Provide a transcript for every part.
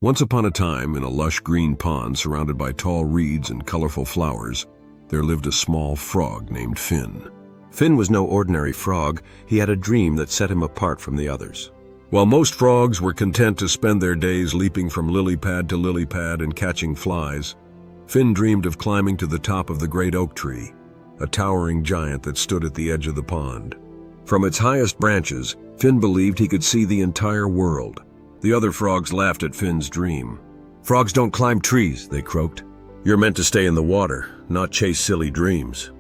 Once upon a time, in a lush green pond surrounded by tall reeds and colorful flowers, there lived a small frog named Finn. Finn was no ordinary frog. He had a dream that set him apart from the others. While most frogs were content to spend their days leaping from lily pad to lily pad and catching flies, Finn dreamed of climbing to the top of the great oak tree, a towering giant that stood at the edge of the pond. From its highest branches, Finn believed he could see the entire world. The other frogs laughed at Finn's dream. "Frogs don't climb trees," they croaked. "You're meant to stay in the water, not chase silly dreams."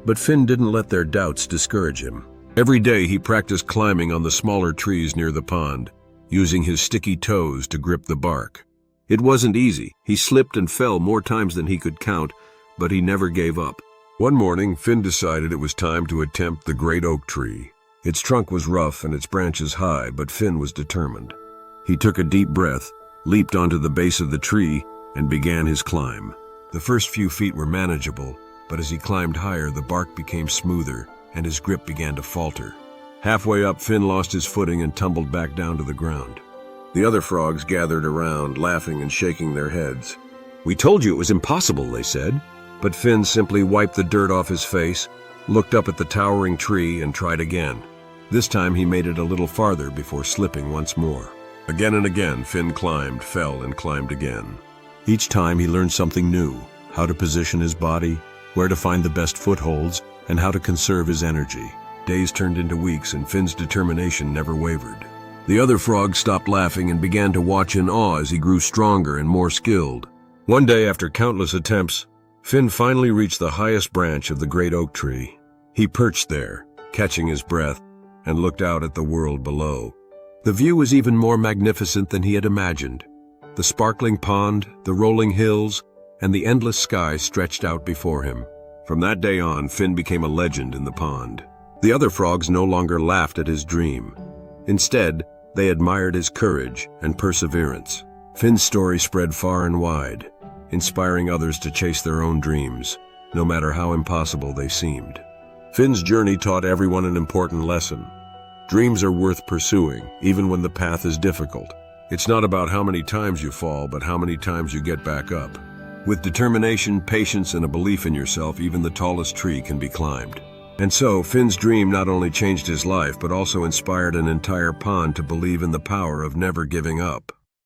But Finn didn't let their doubts discourage him. Every day he practiced climbing on the smaller trees near the pond, using his sticky toes to grip the bark. It wasn't easy. He slipped and fell more times than he could count, but he never gave up. One morning, Finn decided it was time to attempt the great oak tree. Its trunk was rough and its branches high, but Finn was determined. He took a deep breath, leaped onto the base of the tree, and began his climb. The first few feet were manageable, but as he climbed higher, the bark became smoother, and his grip began to falter. Halfway up, Finn lost his footing and tumbled back down to the ground. The other frogs gathered around, laughing and shaking their heads. "We told you it was impossible," they said. But Finn simply wiped the dirt off his face, looked up at the towering tree, and tried again. This time he made it a little farther before slipping once more. Again and again, Finn climbed, fell, and climbed again. Each time he learned something new: how to position his body, where to find the best footholds, and how to conserve his energy. Days turned into weeks, and Finn's determination never wavered. The other frogs stopped laughing and began to watch in awe as he grew stronger and more skilled. One day, after countless attempts, Finn finally reached the highest branch of the great oak tree. He perched there, catching his breath, and looked out at the world below. The view was even more magnificent than he had imagined. The sparkling pond, the rolling hills, and the endless sky stretched out before him. From that day on, Finn became a legend in the pond. The other frogs no longer laughed at his dream. Instead, they admired his courage and perseverance. Finn's story spread far and wide, inspiring others to chase their own dreams, no matter how impossible they seemed. Finn's journey taught everyone an important lesson. Dreams are worth pursuing, even when the path is difficult. It's not about how many times you fall, but how many times you get back up. With determination, patience, and a belief in yourself, even the tallest tree can be climbed. And so, Finn's dream not only changed his life, but also inspired an entire pond to believe in the power of never giving up.